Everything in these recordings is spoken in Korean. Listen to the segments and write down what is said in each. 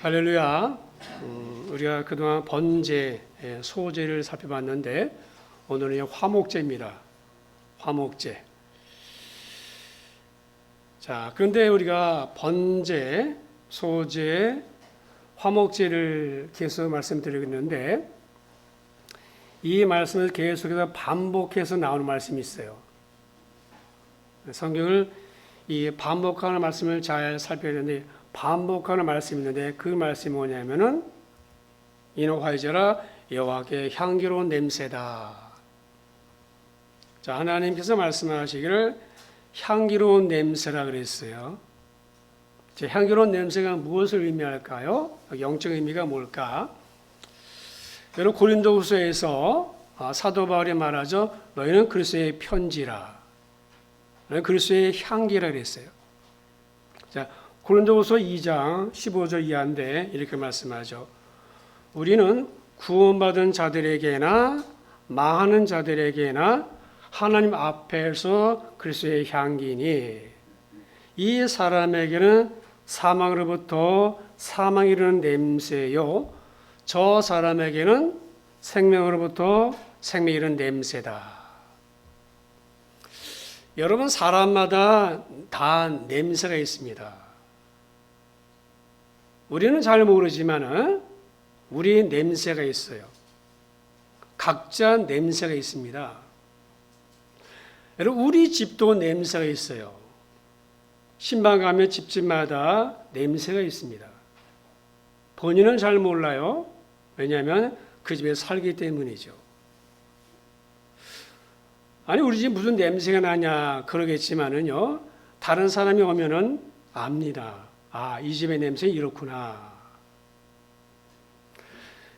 할렐루야. 우리가 그동안 번제, 소제를 살펴봤는데 오늘은 화목제입니다. 화목제. 자, 그런데 우리가 번제, 소제, 화목제를 계속 말씀드리고 있는데 이 말씀을 계속해서 반복해서 나오는 말씀이 있어요. 성경을 이 반복하는 말씀을 잘 살펴야 되는데 반복하는 말씀이 있는데 그 말씀이 뭐냐면은 이는 화이제라 여호와께 향기로운 냄새다. 자, 하나님께서 말씀하시기를 향기로운 냄새라 그랬어요. 자, 향기로운 냄새가 무엇을 의미할까요? 영적 의미가 뭘까? 여러분 고린도후서에서 사도 바울이 말하죠. 너희는 그리스도의 편지라. 너희는 그리스도의 향기라 그랬어요. 자, 고린도후서 2장 15절 이하인데 이렇게 말씀하죠. 우리는 구원받은 자들에게나 망하는 자들에게나 하나님 앞에서 그리스도의 향기니 이 사람에게는 사망으로부터 사망이 이르는 냄새요 저 사람에게는 생명으로부터 생명이 이르는 냄새다. 여러분 사람마다 다 냄새가 있습니다. 우리는 잘 모르지만 우리의 냄새가 있어요. 각자 냄새가 있습니다. 여러분 우리 집도 냄새가 있어요. 신방 가면 집집마다 냄새가 있습니다. 본인은 잘 몰라요. 왜냐하면 그 집에 살기 때문이죠. 아니 우리 집 무슨 냄새가 나냐 그러겠지만은요. 다른 사람이 오면은 압니다. 아, 이 집의 냄새 이렇구나.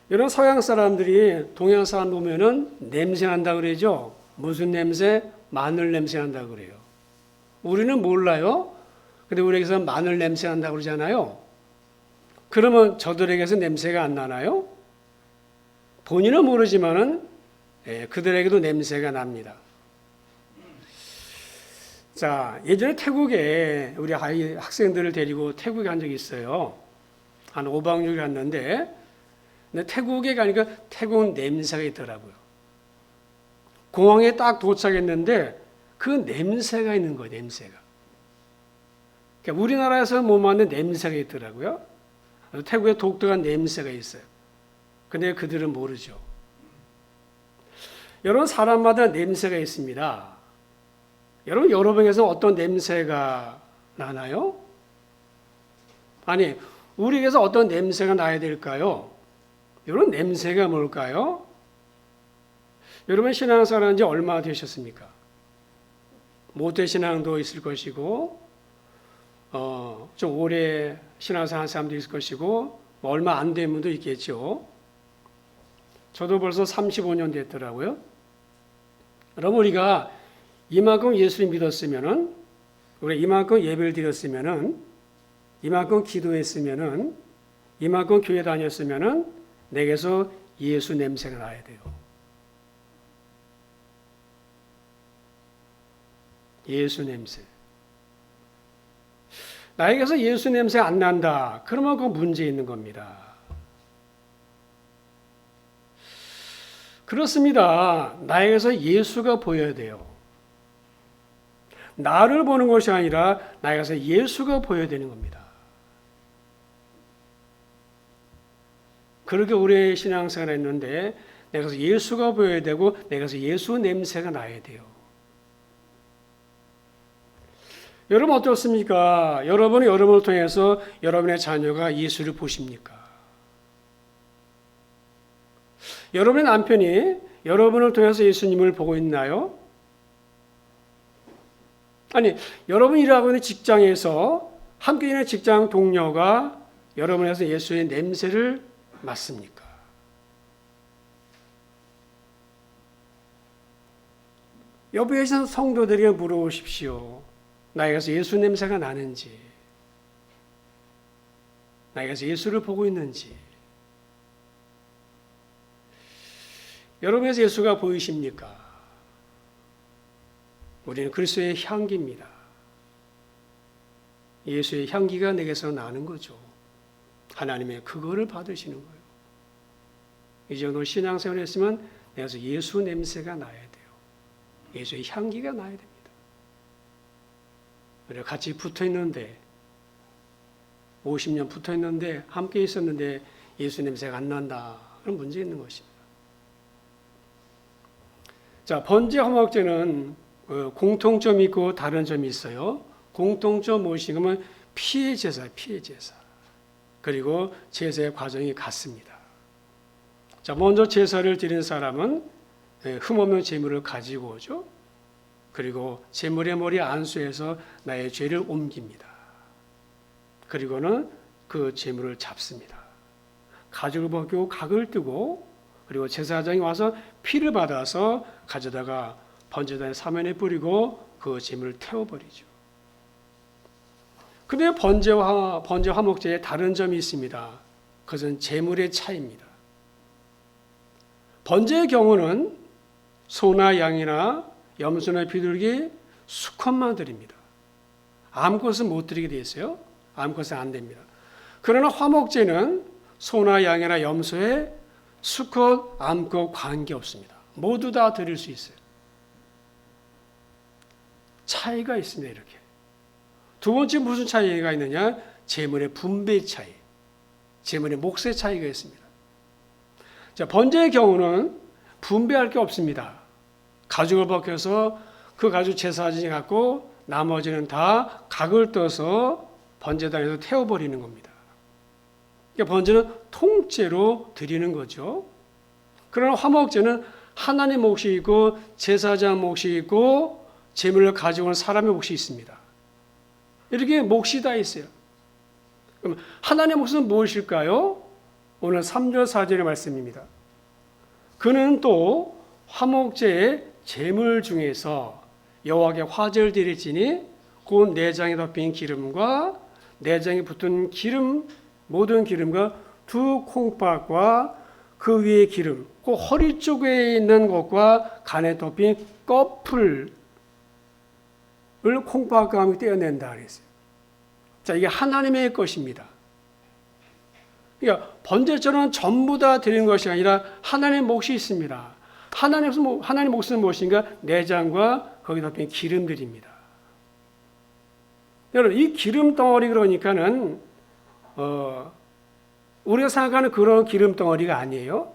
이런 서양 사람들이 동양 사람 보면은 냄새 난다 그러죠. 무슨 냄새? 마늘 냄새 난다 그래요. 우리는 몰라요. 근데 우리에게서 마늘 냄새 난다 그러잖아요. 그러면 저들에게서 냄새가 안 나나요? 본인은 모르지만은 그들에게도 냄새가 납니다. 자, 예전에 태국에 우리 학생들을 데리고 태국에 간 적이 있어요. 한 5박 6일 갔는데 근데 태국에 가니까 태국 냄새가 있더라고요. 공항에 딱 도착했는데 그 냄새가 있는 거예요, 냄새가. 그러니까 우리나라에서 못 맡는 냄새가 있더라고요. 태국에 독특한 냄새가 있어요. 근데 그들은 모르죠. 여러분 사람마다 냄새가 있습니다. 여러분 여러분에게서 어떤 냄새가 나나요? 아니 우리에게서 어떤 냄새가 나야 될까요? 여러분 냄새가 뭘까요? 여러분 신앙생활 한 지 얼마 되셨습니까? 모태신앙도 있을 것이고 좀 오래 신앙생활 한 사람도 있을 것이고 얼마 안 된 분도 있겠죠. 저도 벌써 35년 됐더라고요. 그럼 우리가 이만큼 예수님 믿었으면은 우리 이만큼 예배를 드렸으면은 이만큼 기도했으면은 이만큼 교회 다녔으면은 내게서 예수 냄새가 나야 돼요. 예수 냄새. 나에게서 예수 냄새 안 난다. 그러면 그 문제 있는 겁니다. 그렇습니다. 나에게서 예수가 보여야 돼요. 나를 보는 것이 아니라 나에게서 예수가 보여야 되는 겁니다. 그렇게 오래 신앙생활을 했는데 내가서 예수가 보여야 되고 내가서 예수 냄새가 나야 돼요. 여러분 어떻습니까? 여러분이 여러분을 통해서 여러분의 자녀가 예수를 보십니까? 여러분의 남편이 여러분을 통해서 예수님을 보고 있나요? 아니, 여러분이 일하고 있는 직장에서 함께 있는 직장 동료가 여러분에서 예수의 냄새를 맡습니까? 옆에 계신 성도들에게 물어보십시오. 나에게서 예수 냄새가 나는지, 나에게서 예수를 보고 있는지, 여러분에서 예수가 보이십니까? 우리는 그리스도의 향기입니다. 예수의 향기가 내게서 나는 거죠. 하나님의 그거를 받으시는 거예요. 이 정도 신앙생활을 했으면 내가서 예수 냄새가 나야 돼요. 예수의 향기가 나야 됩니다. 우리가 같이 붙어 있는데 50년 붙어 있는데 함께 있었는데 예수 냄새가 안 난다. 그런 문제 있는 것입니다. 자, 번제 화목제는 공통점이 있고 다른 점이 있어요. 공통점 무엇이냐면 피의 제사, 피의 제사. 그리고 제사의 과정이 같습니다. 자, 먼저 제사를 드린 사람은 흠없는 제물을 가지고 오죠. 그리고 제물의 머리 안수해서 나의 죄를 옮깁니다. 그리고는 그 제물을 잡습니다. 가죽을 벗기고 각을 뜨고 그리고 제사장이 와서 피를 받아서 가져다가 번제단의 사면에 뿌리고 그 제물을 태워버리죠. 그런데 번제 화목제에 다른 점이 있습니다. 그것은 제물의 차이입니다. 번제의 경우는 소나 양이나 염소나 비둘기 수컷만 드립니다. 암컷은 못 드리게 되어 있어요. 암컷은 안 됩니다. 그러나 화목제는 소나 양이나 염소에 수컷, 암컷 관계없습니다. 모두 다 드릴 수 있어요. 차이가 있습니다. 이렇게. 두 번째 무슨 차이가 있느냐? 제물의 분배 차이, 제물의 몫의 차이가 있습니다. 자, 번제의 경우는 분배할 게 없습니다. 가죽을 벗겨서 그 가죽 제사지에 갖고 나머지는 다 각을 떠서 번제단에서 태워버리는 겁니다. 그러니까 번제는 통째로 드리는 거죠. 그러나 화목제는 하나님 몫이 있고 제사장 몫이 있고 제물을 가지고 온 사람의 몫이 있습니다. 이렇게 몫이 다 있어요. 그럼 하나님의 몫은 무엇일까요? 오늘 3절 4절의 말씀입니다. 그는 또 화목제의 제물 중에서 여호와께 화제를 드릴지니 곧 내장에 덮인 기름과 내장에 붙은 기름 모든 기름과 두 콩팥과 그 위에 기름 그 허리 쪽에 있는 것과 간에 덮인 꺼풀을 콩팥과 함께 떼어낸다 그랬어요. 자, 이게 하나님의 것입니다. 그러니까 번제처럼 전부 다 드리는 것이 아니라 하나님의 몫이 있습니다. 하나님의 몫은 무엇인가? 내장과 거기 덮인 기름들입니다. 여러분, 이 기름 덩어리 그러니까는 우리가 생각하는 그런 기름 덩어리가 아니에요.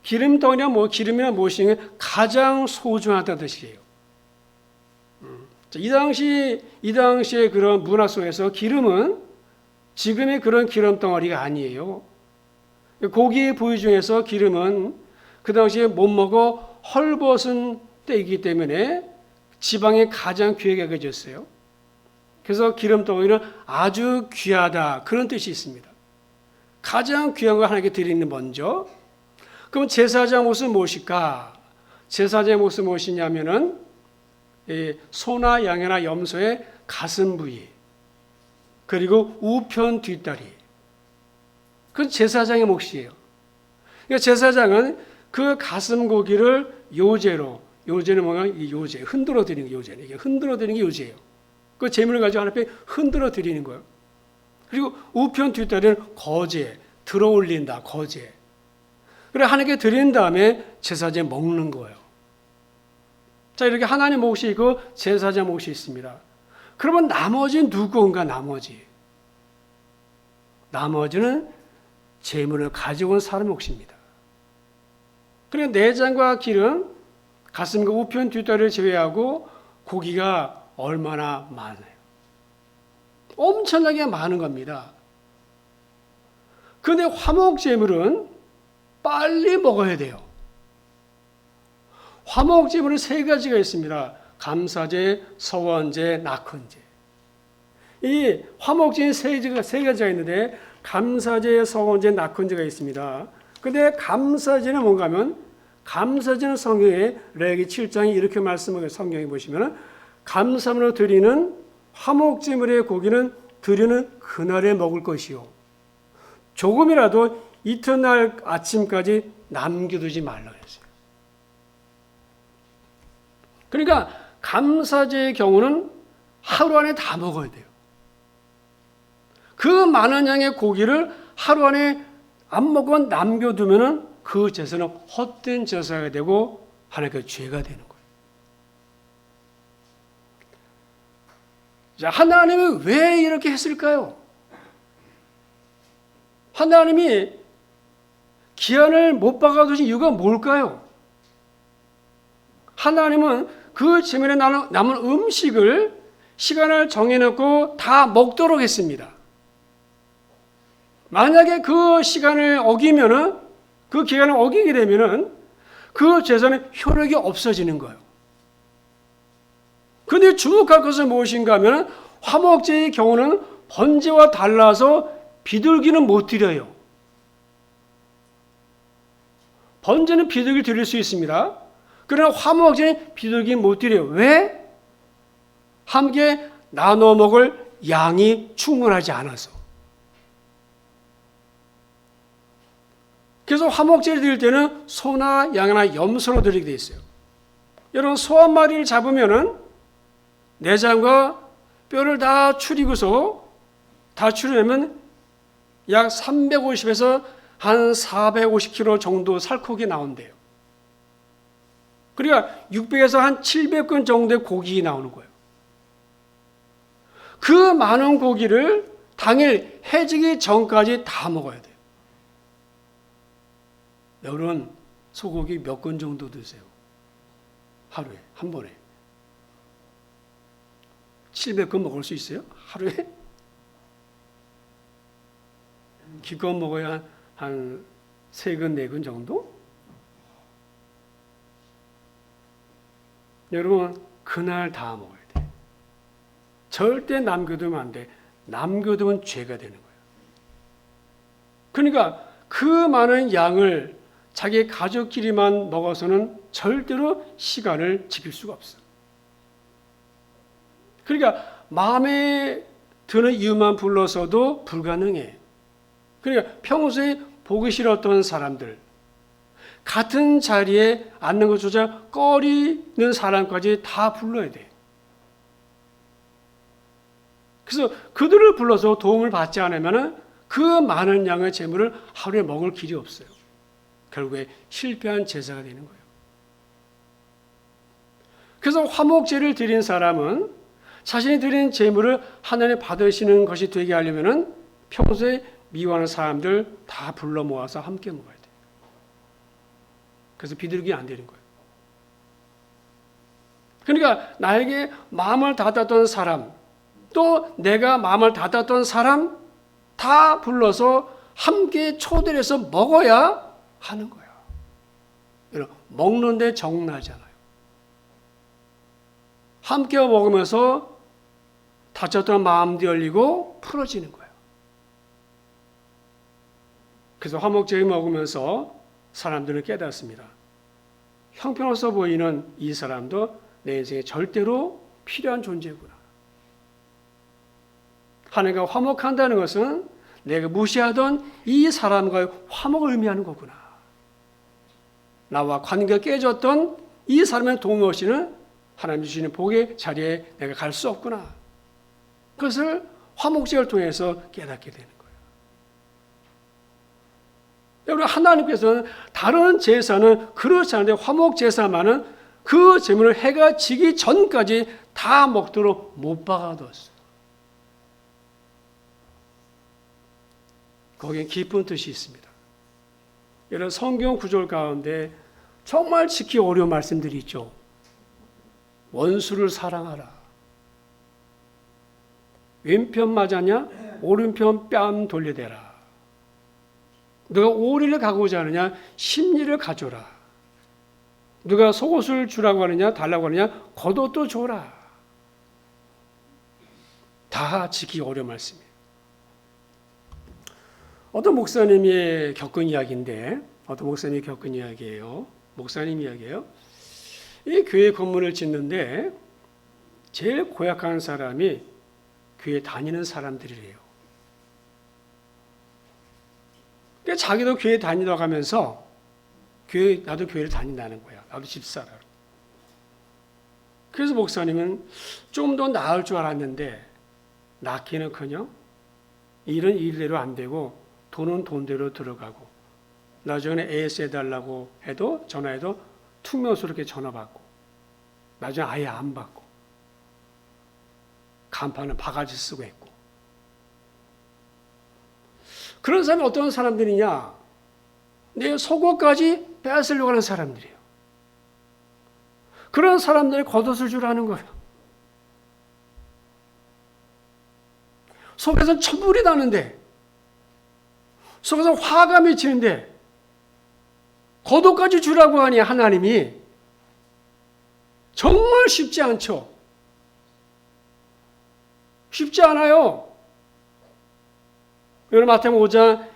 기름 덩어리가 기름이나 무엇인가 가장 소중하다는 뜻이에요. 이 당시의 그런 문화 속에서 기름은 지금의 그런 기름 덩어리가 아니에요. 고기의 부위 중에서 기름은 그 당시에 못 먹어 헐벗은 때이기 때문에 지방이 가장 귀하게 여겨졌어요. 그래서 기름 덩어리는 아주 귀하다 그런 뜻이 있습니다. 가장 귀한 거 하나님께 드리는 먼저. 그럼 제사장 몫은 무엇일까? 제사장의 몫은 무엇이냐면은 소나 양이나 염소의 가슴 부위 그리고 우편 뒷다리. 그건 제사장의 몫이에요. 그러니까 제사장은 그 가슴 고기를 요제는 뭔가 이 요제 흔들어 드리는 게 요제는 이게 흔들어 드리는 게 요제예요. 그 재물을 가지고 하나님께 흔들어 드리는 거예요. 그리고 우편 뒷다리는 거제 들어 올린다 거제. 그래 하나님께 드린 다음에 제사장에 먹는 거예요. 자, 이렇게 하나님 몫이 있고 제사장 몫이 있습니다. 그러면 나머지는 누구인가? 나머지는 제물을 가지고 온 사람의 몫입니다. 그러니까 내장과 기름, 가슴과 우편 뒷다리를 제외하고 고기가 얼마나 많아요. 엄청나게 많은 겁니다. 그런데 화목 제물은 빨리 먹어야 돼요. 화목 제물은 세 가지가 있습니다. 감사제, 서원제, 낙헌제. 이 화목제는 세 가지가 있는데 감사제, 서원제, 낙헌제가 있습니다. 그런데 감사제는 뭔가 하면 감사제는 성경에 레위기 7장에 이렇게 말씀하고 성경에 보시면 감사물로 드리는 화목제물의 고기는 드리는 그날에 먹을 것이요. 조금이라도 이튿날 아침까지 남겨두지 말라 했어요. 그러니까 감사제의 경우는 하루 안에 다 먹어야 돼요. 그 많은 양의 고기를 하루 안에 안 먹고 남겨두면은 그 제사는 헛된 제사가 되고 하나님께 죄가 되는 거예요. 자, 하나님이 왜 이렇게 했을까요? 하나님이 기한을 못 박아두신 이유가 뭘까요? 하나님은 그 제물에 남은 음식을 시간을 정해놓고 다 먹도록 했습니다. 만약에 그 시간을 어기면은, 그 기간을 어기게 되면은 그 제사는 효력이 없어지는 거예요. 그런데 주목할 것은 무엇인가 하면 화목제의 경우는 번제와 달라서 비둘기는 못 드려요. 번제는 비둘기 드릴 수 있습니다. 그러나 화목제는 비둘기 못 드려요. 왜? 함께 나눠 먹을 양이 충분하지 않아서. 그래서 화목제를 드릴 때는 소나 양이나 염소로 드리게 돼 있어요. 여러분, 소 한 마리를 잡으면은 내장과 뼈를 다 추리고서 다 추려내면 약 350에서 한 450kg 정도 살코기 나온대요. 그러니까 600에서 한 700근 정도의 고기 나오는 거예요. 그 많은 고기를 당일 해지기 전까지 다 먹어야 돼요. 여러분, 소고기 몇 근 정도 드세요? 하루에, 한 번에. 700근 먹을 수 있어요? 하루에? 기껏 먹어야 한 3근, 4근 정도? 여러분, 그날 다 먹어야 돼. 절대 남겨두면 안 돼. 남겨두면 죄가 되는 거예요. 그러니까 그 많은 양을 자기 가족끼리만 먹어서는 절대로 시간을 지킬 수가 없어요. 그러니까 마음에 드는 이유만 불러서도 불가능해. 그러니까 평소에 보기 싫었던 사람들, 같은 자리에 앉는 것조차 꺼리는 사람까지 다 불러야 돼. 그래서 그들을 불러서 도움을 받지 않으면 그 많은 양의 재물을 하루에 먹을 길이 없어요. 결국에 실패한 제사가 되는 거예요. 그래서 화목제를 드린 사람은 자신이 드린 재물을 하나님 받으시는 것이 되게 하려면 평소에 미워하는 사람들 다 불러 모아서 함께 먹어야 돼요. 그래서 비둘기 안 되는 거예요. 그러니까 나에게 마음을 닫았던 사람, 또 내가 마음을 닫았던 사람 다 불러서 함께 초대를 해서 먹어야 하는 거야. 여러분, 먹는데 정나잖아요. 함께 먹으면서 다쳤던 마음도 열리고 풀어지는 거예요. 그래서 화목제를 먹으면서 사람들은 깨닫습니다. 형편없어 보이는 이 사람도 내 인생에 절대로 필요한 존재구나. 하나님과 화목한다는 것은 내가 무시하던 이 사람과의 화목을 의미하는 거구나. 나와 관계가 깨졌던 이 사람의 도움 없이는 하나님 주시는 복의 자리에 내가 갈 수 없구나. 그것을 화목제를 통해서 깨닫게 되는 거예요. 여러분, 하나님께서는 다른 제사는 그렇지 않은데 화목제사만은 그 제물을 해가 지기 전까지 다 먹도록 못 박아뒀어요. 거기에 깊은 뜻이 있습니다. 이런 성경 구절 가운데 정말 지키기 어려운 말씀들이 있죠. 원수를 사랑하라. 왼편 맞았냐? 오른편 뺨 돌려대라. 너가 오리를 가고자 하느냐? 십리를 가져라. 누가 속옷을 주라고 하느냐? 달라고 하느냐? 겉옷도 줘라. 다 지키기 어려운 말씀이에요. 어떤 목사님이 겪은 이야기인데, 어떤 목사님이 겪은 이야기예요. 목사님 이야기예요. 이 교회 건물을 짓는데 제일 고약한 사람이 교회 다니는 사람들이래요. 그러니까 자기도 교회 다니러 가면서 나도 교회를 다닌다는 거야. 나도 집사라. 그래서 목사님은 좀 더 나을 줄 알았는데 낳기는커녕 일은 일대로 안 되고 돈은 돈대로 들어가고 나중에 AS 해달라고 해도 전화해도 퉁명스럽게 전화 받고 나중에 아예 안 받고 간판은 바가지 쓰고 했고 그런 사람이 어떤 사람들이냐? 내 속옷까지 빼앗으려고 하는 사람들이에요. 그런 사람들이 겉옷을 주라는 거예요. 속에서는 천불이 나는데 속에서 화가 맺히는데 겉옷까지 주라고 하니 하나님이 정말 쉽지 않죠. 쉽지 않아요. 여러분 마태복음 5장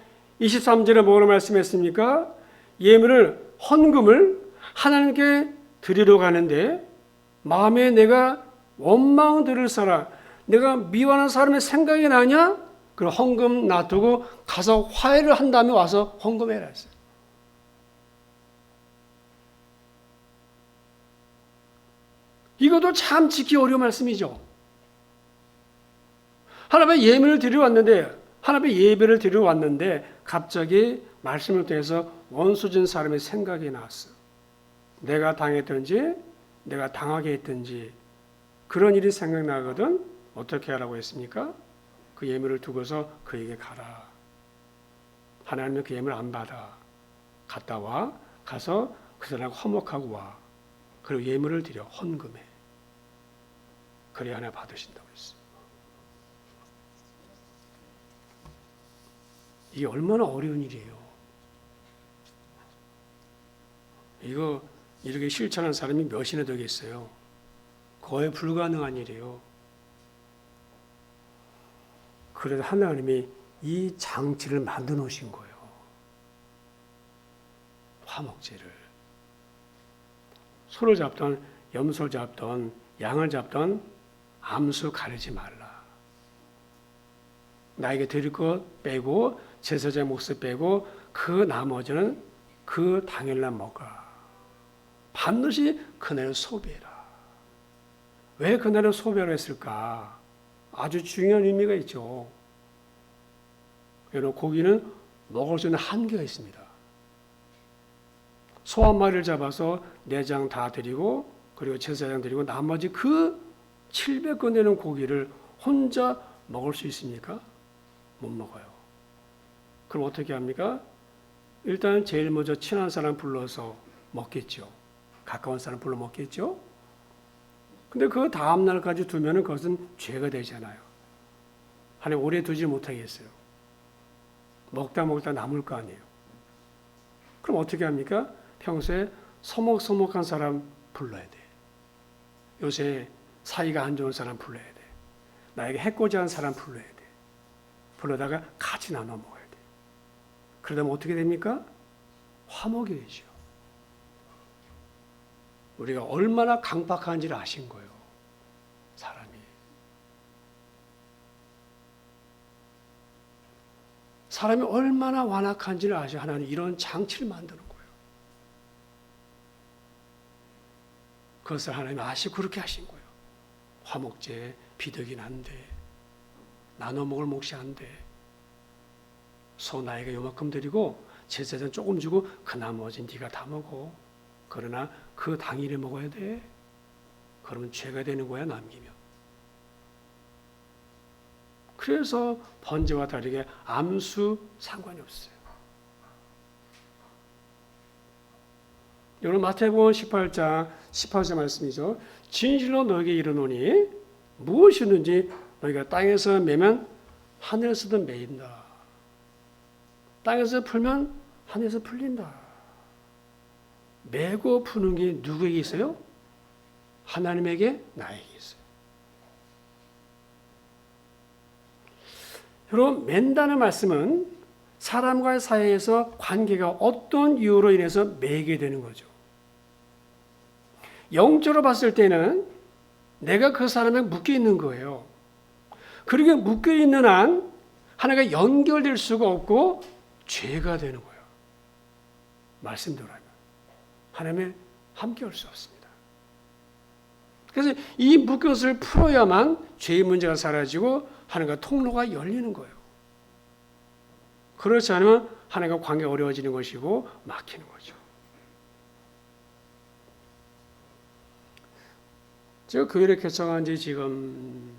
23절에 뭐라고 말씀했습니까? 예물을 헌금을 하나님께 드리러 가는데 마음에 내가 원망 들을 사람, 내가 미워하는 사람의 생각이 나냐? 그럼 헌금 놔두고 가서 화해를 한 다음에 와서 헌금해라 했어요. 이것도 참 지키기 어려운 말씀이죠. 하나님의 예배를 드리러 왔는데 갑자기 말씀을 통해서 원수진 사람의 생각이 나왔어. 내가 당했든지 내가 당하게 했든지 그런 일이 생각나거든. 어떻게 하라고 했습니까? 그 예물을 두고서 그에게 가라. 하나님은 그 예물 안 받아. 갔다 와. 가서 그 사람하고 화목하고 와. 그리고 예물을 드려. 헌금해. 그래야 하나 받으신다고 했어요. 이게 얼마나 어려운 일이에요. 이거 이렇게 실천한 사람이 몇이나 되겠어요. 거의 불가능한 일이에요. 그래서 하나님이 이 장치를 만들어 놓으신 거예요. 화목제를. 소를 잡던 염소를 잡던 양을 잡던 암수 가리지 말라. 나에게 드릴 것 빼고 제사장의 몫을 빼고 그 나머지는 그 당일날 먹어라. 반드시 그날을 소비해라. 왜 그날을 소비하라 했을까? 아주 중요한 의미가 있죠. 여러분 고기는 먹을 수 있는 한계가 있습니다. 소 한 마리를 잡아서 내장 다 드리고 그리고 제사장 드리고 나머지 그 700건 되는 고기를 혼자 먹을 수 있습니까? 못 먹어요. 그럼 어떻게 합니까? 일단 제일 먼저 친한 사람 불러서 먹겠죠. 가까운 사람 불러 먹겠죠. 근데 그 다음 날까지 두면은 그것은 죄가 되잖아요. 하나님 오래 두지 못하겠어요. 먹다 남을 거 아니에요. 그럼 어떻게 합니까? 평소에 서먹서먹한 사람 불러야 돼. 요새 사이가 안 좋은 사람 불러야 돼. 나에게 해코지한 사람 불러야 돼. 불러다가 같이 나눠 먹어야 돼. 그러다 어떻게 됩니까? 화목이 되죠. 우리가 얼마나 강박한지를 아신 거예요. 사람이. 사람이 얼마나 완악한지를 아셔. 하나님 이런 장치를 만드는 거예요. 그것을 하나님이 아시고 그렇게 하신 거예요. 화목제 비덕이는 안 돼. 나눠 먹을 몫이 안 돼. 소 나이가 요만큼 드리고 제사장 조금 주고 그 나머지 네가 다 먹어. 그러나 그 당일에 먹어야 돼. 그러면 죄가 되는 거야 남기면. 그래서 번제와 다르게 암수 상관이 없어요. 여러분 마태복음 18장 18절 말씀이죠. 진실로 너에게 이르노니 무엇이든지 너희가 땅에서 매면 하늘에서도 매인다. 땅에서 풀면 하늘에서 풀린다. 매고 푸는 게 누구에게 있어요? 하나님에게, 나에게 있어요. 여러분 맨다는 말씀은 사람과의 사이에서 관계가 어떤 이유로 인해서 매게 되는 거죠. 영적으로 봤을 때는 내가 그 사람에 묶여 있는 거예요. 그리고 묶여 있는 한 하나가 연결될 수가 없고 죄가 되는 거예요. 말씀대로 하면. 하나님의 함께할 수 없습니다. 그래서 이 묶여을 풀어야만 죄의 문제가 사라지고 하나님과 통로가 열리는 거예요. 그렇지 않으면 하나님과 관계가 어려워지는 것이고 막히는 거죠. 제가 교회를 개척한 지 지금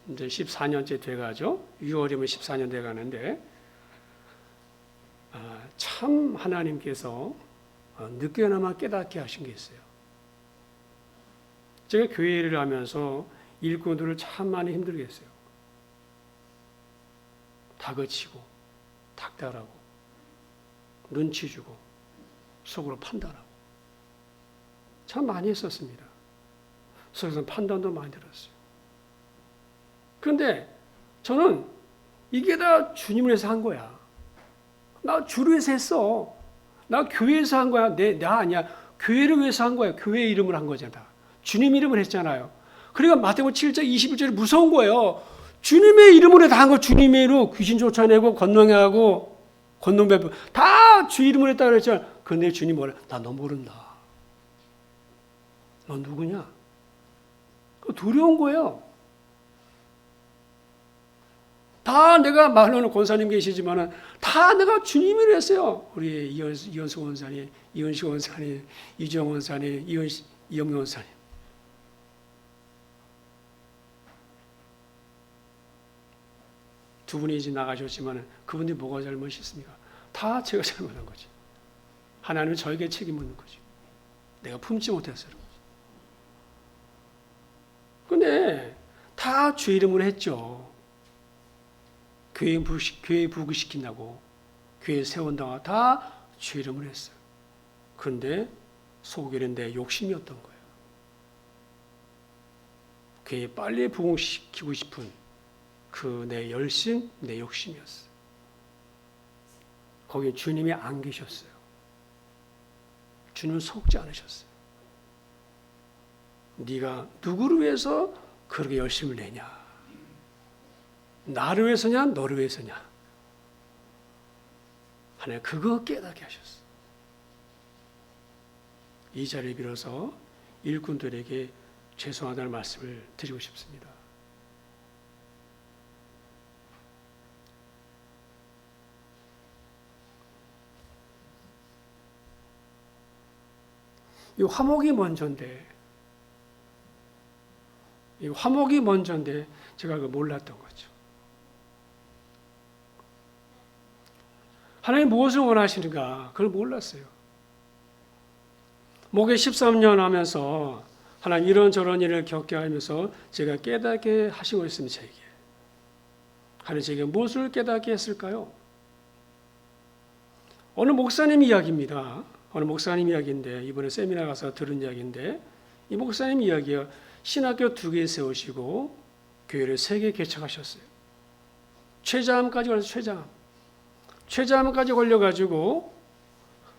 이제 14년째 돼가죠. 6월이면 14년 돼가는데 참 하나님께서 늦게나마 깨닫게 하신 게 있어요. 제가 교회를 하면서 일꾼들을 참 많이 힘들게 했어요. 다그치고 닥달하고 눈치 주고 속으로 판단하고 참 많이 했었습니다. 속에서 판단도 많이 들었어요. 그런데 저는 이게 다 주님을 위해서 한 거야. 나 주를 위해서 했어. 나 교회에서 한 거야. 나 아니야. 교회를 위해서 한 거야. 교회 이름을 한 거잖아. 주님 이름을 했잖아요. 그러니까 마태복음 7장 21절이 무서운 거예요. 주님의 이름으로 다 한 거. 주님의 이름으로 귀신 쫓아내고 건너게 하고 건너 베푸 다 주 이름으로 했다 그랬잖아. 그런데 주님 뭐래? 나 너 모른다. 너 누구냐? 두려운 거예요. 다 내가 말로는 권사님 계시지만은 다 내가 주님이라 했어요. 우리 이현수 원사님, 이현식 원사님, 이정 원사님, 이영민 원사님. 두 분이 이제 나가셨지만은 그분들이 뭐가 잘못이었습니까? 다 제가 잘못한 거지. 하나님은 저에게 책임 묻는 거지. 내가 품지 못해서. 근데 다 주 이름으로 했죠. 교회 부흥시킨다고 교회 세운다고 다 주 이름으로 했어요. 그런데 속에는 내 욕심이었던 거예요. 교회 빨리 부흥시키고 싶은 그 내 열심, 내 욕심이었어요. 거기에 주님이 안 계셨어요. 주님은 속지 않으셨어요. 네가 누구를 위해서 그렇게 열심을 내냐? 나를 위해서냐? 너를 위해서냐? 하나님 그거 깨닫게 하셨어. 이 자리를 빌어서 일꾼들에게 죄송하다는 말씀을 드리고 싶습니다. 이 화목이 먼저인데 이 화목이 먼저인데 제가 그걸 몰랐던 거죠. 하나님 무엇을 원하시는가 그걸 몰랐어요. 목회 13년 하면서 하나님 이런저런 일을 겪게 하면서 제가 깨닫게 하신 거 있습니다. 제게. 하나님 제게 무엇을 깨닫게 했을까요? 어느 목사님 이야기입니다. 어느 목사님 이야기인데 이번에 세미나 가서 들은 이야기인데 이 목사님 이야기가 신학교 2개 세우시고 교회를 3개 개척하셨어요. 최장암까지 걸려서 최장암까지 걸려가지고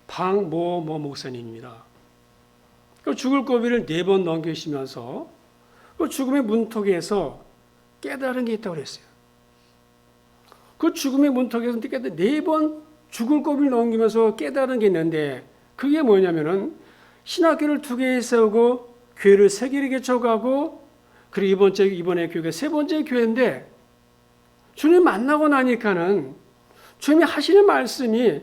방모 목사님입니다. 그 죽을 고비를 4번 넘기시면서 그 죽음의 문턱에서 깨달은 게 있다고 그랬어요. 그 죽음의 문턱에서 4번 죽을 고비를 넘기면서 깨달은 게 있는데 그게 뭐냐면은 신학교를 2개 세우고 교회를 3개를 개척하고 그리고 이번에 교회가 3번째 교회인데 주님 만나고 나니까는 주님이 하시는 말씀이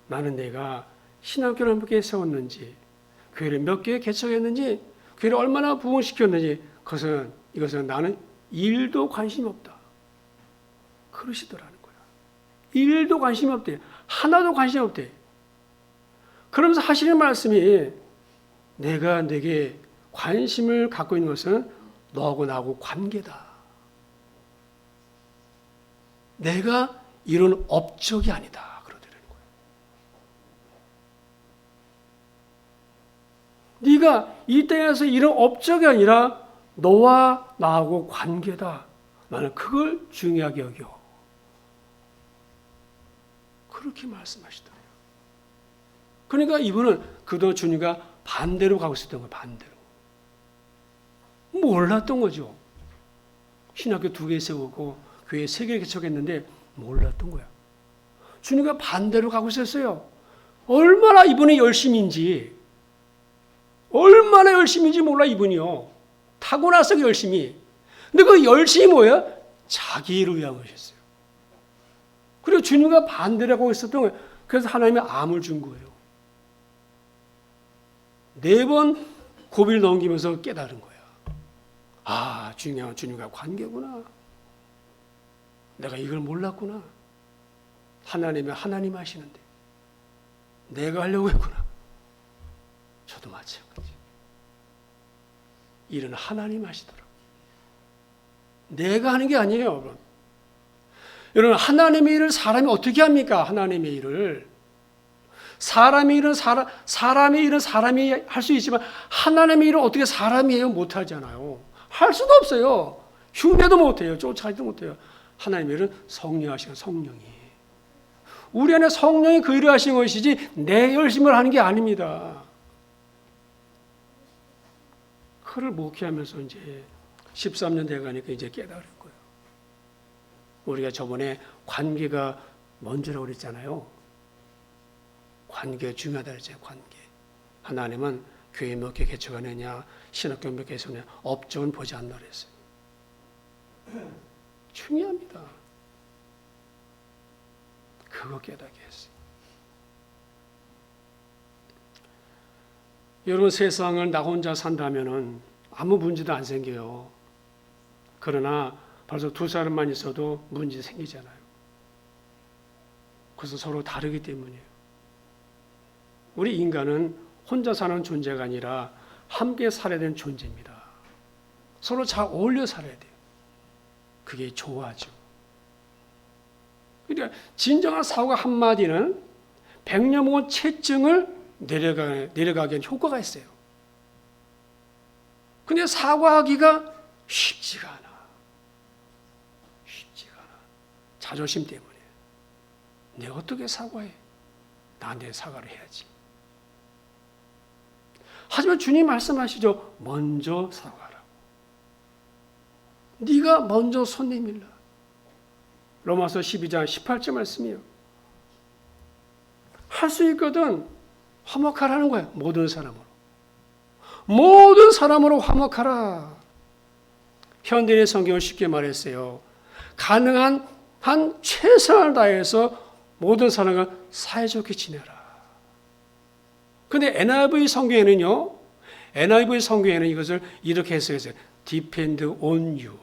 나는 내가 신학교를 몇 개 세웠는지 교회를 몇 개 개척했는지 교회를 얼마나 부흥시켰는지 이것은 나는 일도 관심이 없다. 그러시더라는 거야. 일도 관심이 없대. 하나도 관심이 없대. 그러면서 하시는 말씀이 내가 내게 관심을 갖고 있는 것은 너하고 나하고 관계다. 내가 이런 업적이 아니다. 그러더라는 거예요. 네가 이 땅에서 이런 업적이 아니라 너와 나하고 관계다. 나는 그걸 중요하게 여겨. 그렇게 말씀하시더래요. 그러니까 이분은 그동안 주님과 반대로 가고 있었던 거예요. 반대로. 몰랐던 거죠. 신학교 2개 세우고 교회 3개 개척했는데 몰랐던 거야. 주님과 반대로 가고 있었어요. 얼마나 이분이 열심인지 몰라 이분이요. 타고나서 그 열심이. 근데 그 열심이 뭐야? 자기 일을 위한 것이었어요. 그 주님과 반대를 하고 있었던 거예요. 그래서 하나님이 암을 준 거예요. 4번 고비를 넘기면서 깨달은 거야. 아, 중요한 주님과 관계구나. 내가 이걸 몰랐구나. 하나님이 하나님 하시는데 내가 하려고 했구나. 저도 마찬가지. 일은 하나님 하시더라고요. 내가 하는 게 아니에요, 여러분. 여러분, 하나님의 일을 사람이 어떻게 합니까? 하나님의 일을. 사람의 일은 사람이 할 수 있지만 하나님의 일은 어떻게 사람이 해요? 못하잖아요. 할 수도 없어요. 흉내도 못해요. 쫓아가지도 못해요. 하나님의 일은 성령 하시는 성령이. 우리 안에 성령이 그 일을 하시는 것이지 내 열심을 하는 게 아닙니다. 그를 목회하면서 이제 13년 돼가니까 이제 깨달은 거예요. 우리가 저번에 관계가 먼저라고 그랬잖아요. 관계가 중요하다 그랬잖아요. 관계. 하나님은 교회 몇 개 개척하느냐, 신학교 몇 개 개척하느냐, 업적은 보지 않나 그랬어요. 중요합니다. 그거 깨닫게 했어요. 여러분, 세상을 나 혼자 산다면은 아무 문제도 안 생겨요. 그러나 벌써 2사람만 있어도 문제 생기잖아요. 그래서 서로 다르기 때문이에요. 우리 인간은 혼자 사는 존재가 아니라 함께 살아야 되는 존재입니다. 서로 잘 어울려 살아야 돼요. 그게 좋아하죠. 그러니까 진정한 사고가 한마디는 100년 먹은 체증을 내려가기엔 효과가 있어요. 근데 사과하기가 쉽지가 않아. 자존심 때문에. 내가 어떻게 사과해? 나한테 사과를 해야지. 하지만 주님 말씀하시죠. 먼저 사과하라고. 네가 먼저 손 내밀라. 로마서 12장 18절 말씀이요. 할 수 있거든 화목하라는 거예요. 모든 사람으로. 모든 사람으로 화목하라. 현대인의 성경을 쉽게 말했어요. 가능한 한 최선을 다해서 모든 사람과 사이좋게 지내라. 근데 NIV 성경에는요. NIV 성경에는 이것을 이렇게 해석했어요. Depend on you.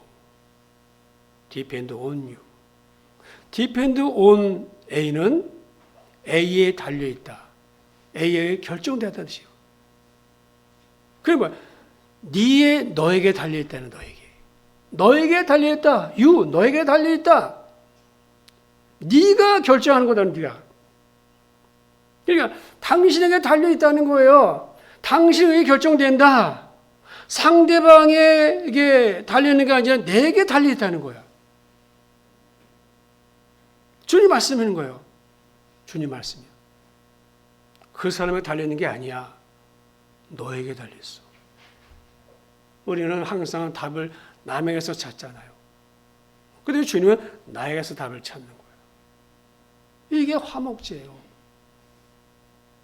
Depend on you. Depend on A는 A에 달려있다. A에 결정되었다는 뜻이에요. 그게 뭐야? 너에게 달려있다는 너에게. 너에게 달려있다. You, 너에게 달려있다. 네가 결정하는 거다는 네가. 그러니까 당신에게 달려있다는 거예요. 당신에게 결정된다. 상대방에게 달려있는 게 아니라 내게 달려있다는 거야. 주님 말씀하는 거예요. 주님 말씀이야. 그 사람에게 달려있는 게 아니야. 너에게 달려있어. 우리는 항상 답을 남에게서 찾잖아요. 그런데 주님은 나에게서 답을 찾는 거예요. 이게 화목제예요.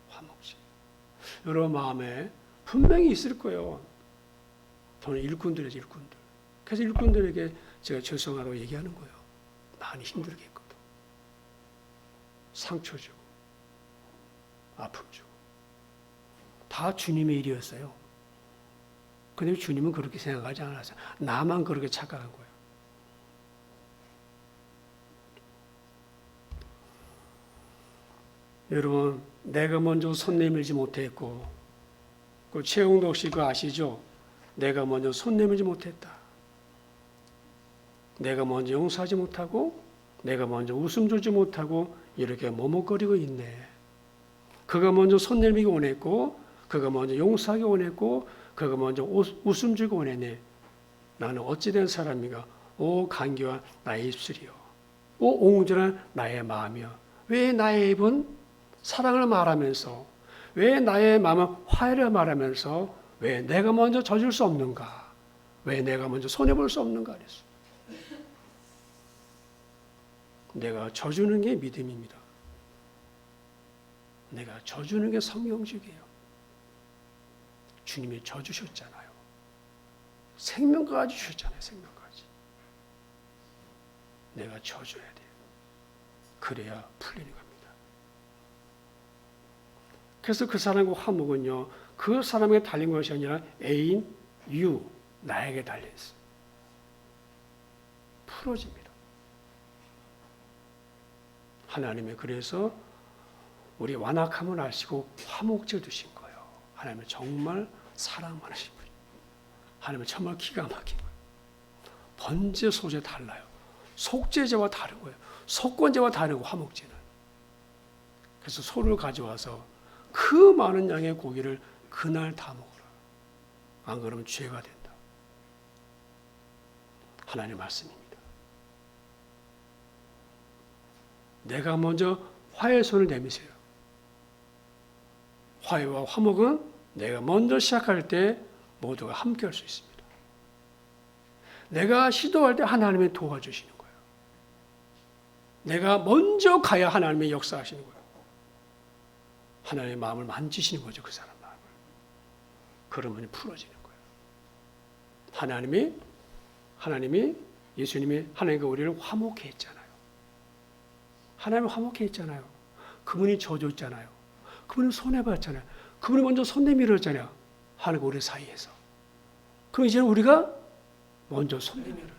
화목제. 여러분 마음에 분명히 있을 거예요. 저는 일꾼들이죠, 일꾼들. 그래서 일꾼들에게 제가 죄송하다고 얘기하는 거예요. 많이 힘들겠거든. 상처 주고, 아픔 주고. 다 주님의 일이었어요. 근데 주님은 그렇게 생각하지 않았어요. 나만 그렇게 착각한 거예요. 여러분, 내가 먼저 손 내밀지 못했고, 그 최홍덕 씨 그거 아시죠? 내가 먼저 손 내밀지 못했다. 내가 먼저 용서하지 못하고, 내가 먼저 웃음 주지 못하고, 이렇게 머뭇거리고 있네. 그가 먼저 손 내밀기 원했고, 그가 먼저 용서하기 원했고, 그가 먼저 웃음 주기 원했네. 나는 어찌된 사람인가? 오 간교한 나의 입술이요. 오 옹졸한 나의 마음이요. 왜 나의 입은 사랑을 말하면서, 왜 나의 마음은 화해를 말하면서, 왜 내가 먼저 져줄 수 없는가? 왜 내가 먼저 손해볼 수 없는가? 그랬어. 내가 져주는 게 믿음입니다. 내가 져주는 게 성경적이에요. 주님이 져주셨잖아요. 생명까지 주셨잖아요. 생명까지. 내가 져줘야 돼요. 그래야 풀리는 겁니다. 그래서 그 사람과 화목은요, 그 사람에게 달린 것이 아니라 애인, 나에게 달려있어요. 풀어집니다. 하나님이 그래서 우리 완악함을 아시고 화목제 두신 거예요. 하나님은 정말 사랑 많으신 분이에요. 하나님은 정말 기가 막힌 거예요. 번제, 소제 달라요. 속죄제와 다른 거예요. 속건제와 다르고 화목제는. 그래서 소를 가져와서 그 많은 양의 고기를 그날 다 먹어라. 안 그러면 죄가 된다. 하나님의 말씀입니다. 내가 먼저 화해의 손을 내미세요. 화해와 화목은 내가 먼저 시작할 때 모두가 함께 할 수 있습니다. 내가 시도할 때 하나님이 도와주시는 거예요. 내가 먼저 가야 하나님의 역사하시는 거예요. 하나님의 마음을 만지시는 거죠. 그 사람 마음을. 그러면 풀어지는 거예요. 하나님이 예수님이 하나님과 우리를 화목해 했잖아요. 하나님을 화목해 했잖아요. 그분이 져줬잖아요. 그분이 손해봤잖아요. 그분이 먼저 손 내밀었잖아요. 하나님과 우리 사이에서. 그럼 이제는 우리가 먼저 손 내밀어야 돼.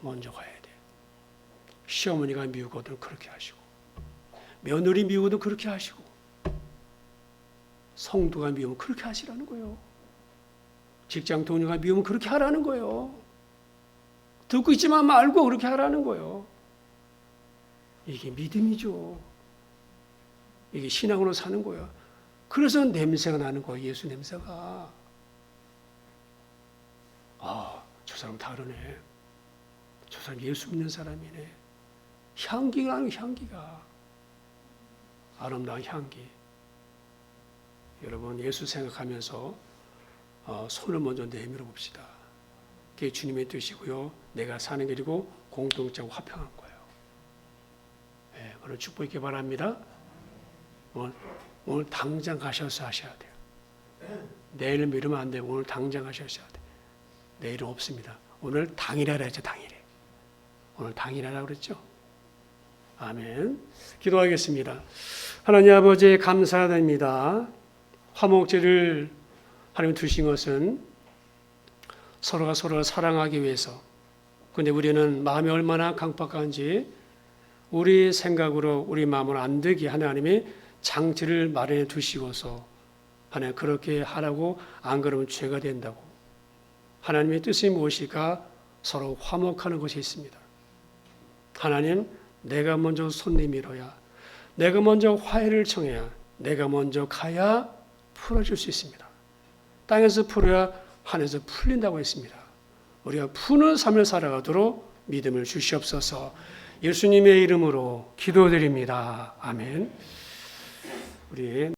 먼저 가야 돼. 시어머니가 미우거든 그렇게 하시고, 며느리 미우거든 그렇게 하시고, 성도가 미우면 그렇게 하시라는 거예요. 직장 동료가 미우면 그렇게 하라는 거예요. 듣고 있지만 말고 그렇게 하라는 거예요. 이게 믿음이죠. 이게 신앙으로 사는 거예요. 그래서 냄새가 나는 거예요. 예수 냄새가. 아, 저 사람 다르네. 저 사람 예수 믿는 사람이네. 향기가 나는 향기가. 아름다운 향기. 여러분 예수 생각하면서 손을 먼저 내밀어 봅시다. 그게 주님의 뜻이고요. 내가 사는 길이고 공동체와 화평한 거예요. 네, 오늘 축복 있게 바랍니다. 오늘 당장 가셔서 하셔야 돼요. 내일을 미루면 안 돼요. 오늘 당장 하셔야 돼요. 내일은 없습니다. 오늘 당일하라 했죠. 당일에. 오늘 당일하라 그랬죠. 아멘. 기도하겠습니다. 하나님 아버지 감사드립니다. 화목제를 하나님 두신 것은 서로가 서로를 사랑하기 위해서. 그런데 우리는 마음이 얼마나 강박한지 우리 생각으로 우리 마음을 안 되게 하나님이 장치를 마련해 두시고서 하나님 그렇게 하라고 안 그러면 죄가 된다고. 하나님의 뜻이 무엇일까? 서로 화목하는 것이 있습니다. 하나님, 내가 먼저 손 내밀어야, 내가 먼저 화해를 청해야, 내가 먼저 가야 풀어줄 수 있습니다. 땅에서 풀어야 하늘에서 풀린다고 했습니다. 우리가 푸는 삶을 살아가도록 믿음을 주시옵소서. 예수님의 이름으로 기도드립니다. 아멘. 우리